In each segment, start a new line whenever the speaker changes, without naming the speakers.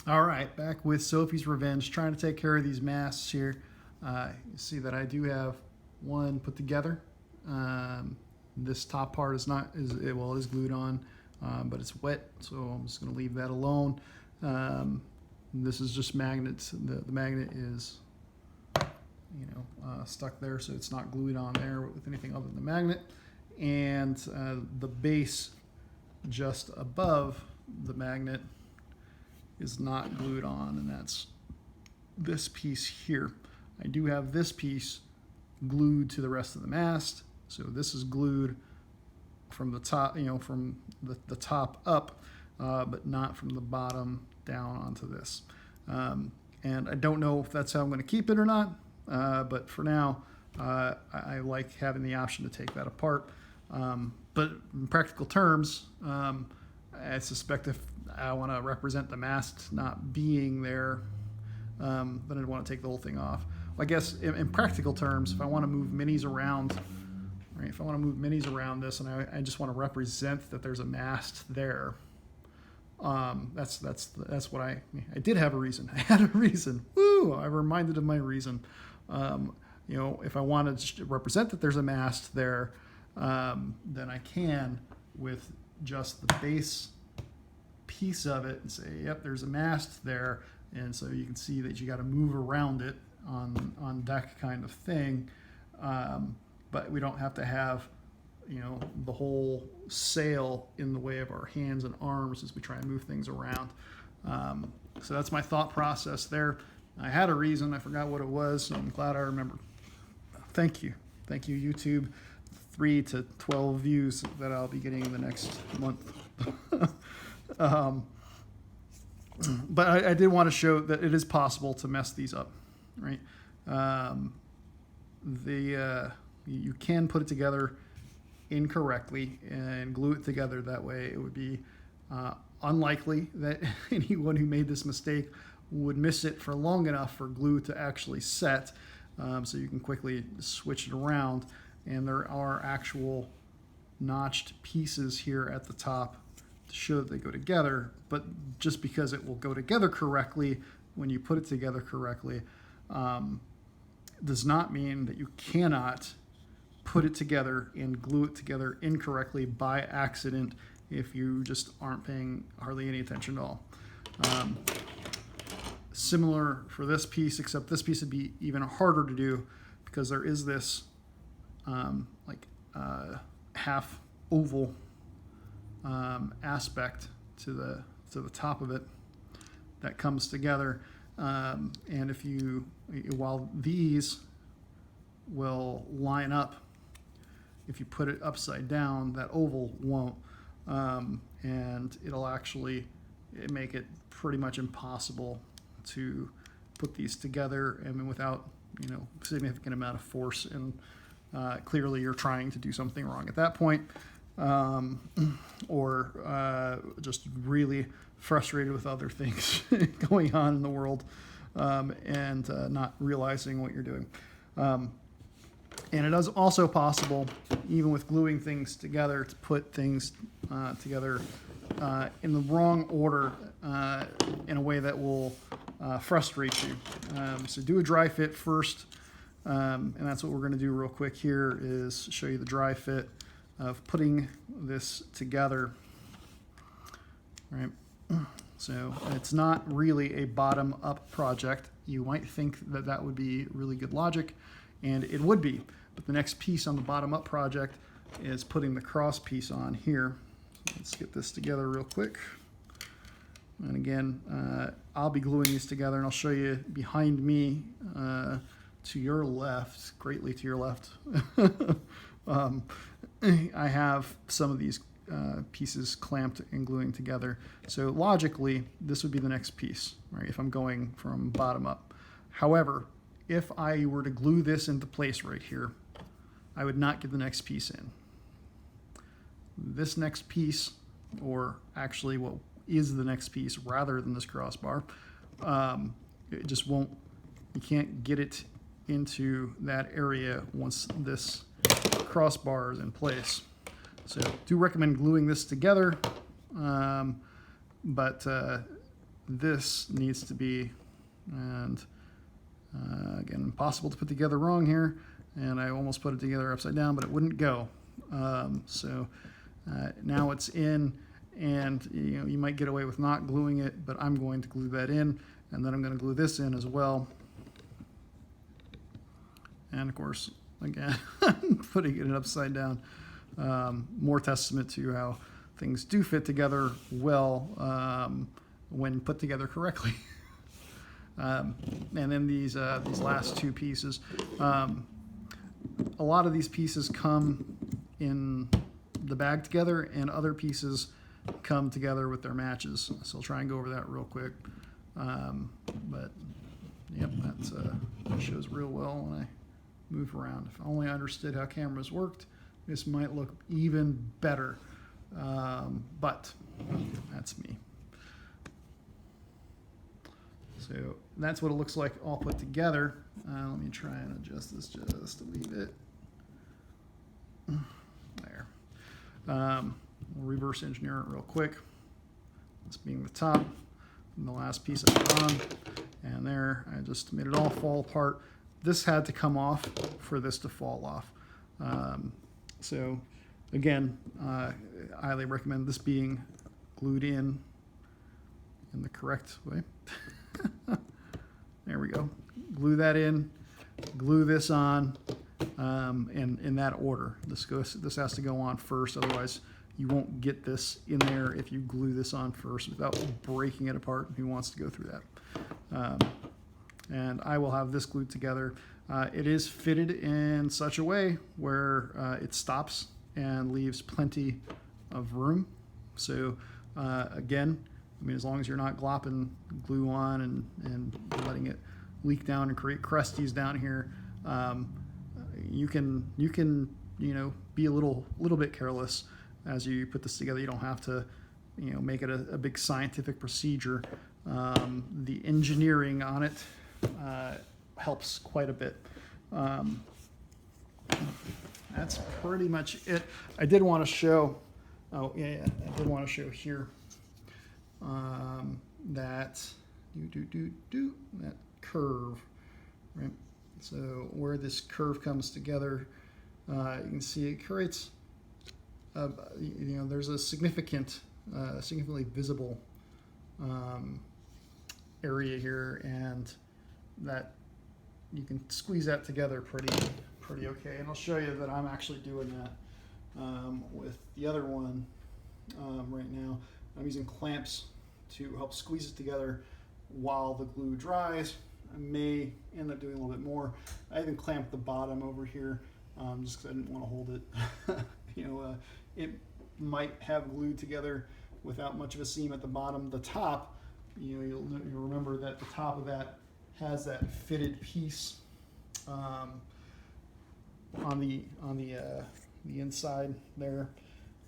All right, back with Sophie's Revenge, trying to take care of these masts here. You see that I do have one put together. This top part is not well, it is glued on, but it's wet, so I'm just going to leave that alone. This is just magnets. The magnet is, stuck there, so it's not glued on there with anything other than the magnet. And the base just above the magnet is not glued on, and that's this piece here. I do have this piece glued to the rest of the mast, so this is glued from the top, from the top up, but not from the bottom down onto this. And I don't know if that's how I'm going to keep it or not, but for now, I like having the option to take that apart. But in practical terms, I suspect if I want to represent the mast not being there, then I'd want to take the whole thing off. Well, I guess in practical terms, if I want to move minis around, right? If I want to move minis around this, and I just want to represent that there's a mast there, that's what I did have a reason. I had a reason. Woo! I'm reminded of my reason. If I wanted to represent that there's a mast there, then I can with just the base piece of it and say, yep, there's a mast there, and so you can see that you got to move around it on deck kind of thing, but we don't have to have the whole sail in the way of our hands and arms as we try and move things around. So that's my thought process there. I had a reason, I forgot what it was, so I'm glad I remembered. Thank you YouTube. 3 to 12 views that I'll be getting in the next month. But I did want to show that it is possible to mess these up, right? You can put it together incorrectly and glue it together that way. It would be unlikely that anyone who made this mistake would miss it for long enough for glue to actually set, so you can quickly switch it around. And there are actual notched pieces here at the top to show that they go together, but just because it will go together correctly when you put it together correctly does not mean that you cannot put it together and glue it together incorrectly by accident if you just aren't paying hardly any attention at all. Similar for this piece, except this piece would be even harder to do because there is this half oval aspect to the top of it that comes together, and while these will line up, if you put it upside down, that oval won't, and it'll actually make it pretty much impossible to put these together, and without significant amount of force, and clearly you're trying to do something wrong at that point, or just really frustrated with other things going on in the world, and not realizing what you're doing. And it is also possible, even with gluing things together, to put things together in the wrong order in a way that will frustrate you. So do a dry fit first, and that's what we're going to do real quick here, is show you the dry fit of putting this together. Right. So it's not really a bottom-up project. You might think that that would be really good logic, and it would be. But the next piece on the bottom-up project is putting the cross piece on here. So let's get this together real quick. And again, I'll be gluing these together, and I'll show you behind me to your left, greatly to your left. I have some of these pieces clamped and gluing together. So logically, this would be the next piece, right, if I'm going from bottom up. However, if I were to glue this into place right here, I would not get the next piece in. This next piece, or actually what is the next piece rather than this crossbar, it just won't, you can't get it into that area once this crossbar is in place. So do recommend gluing this together, but this needs to be, and again, impossible to put together wrong here, and I almost put it together upside down, but it wouldn't go. So now it's in, and you might get away with not gluing it, but I'm going to glue that in, and then I'm going to glue this in as well. And of course, again, putting it upside down, more testament to how things do fit together well when put together correctly. And then these last two pieces, a lot of these pieces come in the bag together, and other pieces come together with their matches. So I'll try and go over that real quick. But yep, that shows real well when I move around. If I only understood how cameras worked, this might look even better. But that's me. So that's what it looks like all put together. Let me try and adjust this just a wee bit. There. We'll reverse engineer it real quick. This being the top, and the last piece I put on, and there, I just made it all fall apart. This had to come off for this to fall off. So again, I highly recommend this being glued in the correct way. There we go. Glue that in, glue this on, and in that order. This has to go on first, otherwise you won't get this in there if you glue this on first without breaking it apart. Who wants to go through that? And I will have this glued together. It is fitted in such a way where it stops and leaves plenty of room. So again, I mean, as long as you're not glopping glue on and letting it leak down and create crusties down here, you can be a little bit careless as you put this together. You don't have to make it a big scientific procedure. The engineering on it helps quite a bit. That's pretty much it. I did want to show. Oh yeah, I did want to show here. That that curve, right? So where this curve comes together, you can see it creates, there's a significantly visible area here, and that you can squeeze that together pretty okay. And I'll show you that I'm actually doing that with the other one right now. I'm using clamps to help squeeze it together while the glue dries. I may end up doing a little bit more. I even clamped the bottom over here just because I didn't want to hold it. It might have glued together without much of a seam at the bottom. The top, you'll remember that the top of that has that fitted piece on the inside there.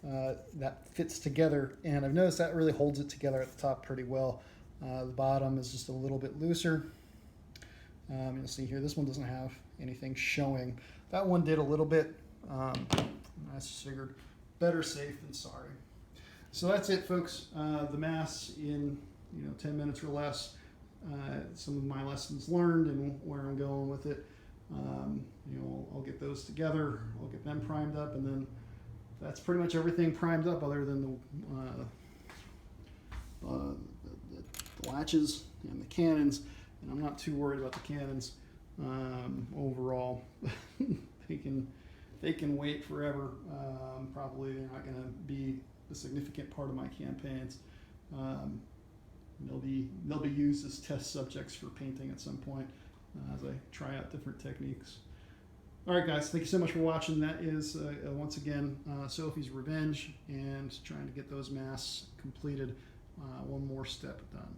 That fits together, and I've noticed that really holds it together at the top pretty well. The bottom is just a little bit looser. You'll see here, this one doesn't have anything showing. That one did a little bit. I just figured better safe than sorry. So that's it, folks. The Masts in 10 minutes or less. Some of my lessons learned and where I'm going with it. I'll get those together. I'll get them primed up, and then that's pretty much everything primed up other than the latches and the cannons. And I'm not too worried about the cannons overall. They can wait forever. Probably they're not going to be a significant part of my campaigns. They'll be used as test subjects for painting at some point as I try out different techniques. All right, guys, thank you so much for watching. That is, once again, Sophie's Revenge, and trying to get those masks completed. One more step done.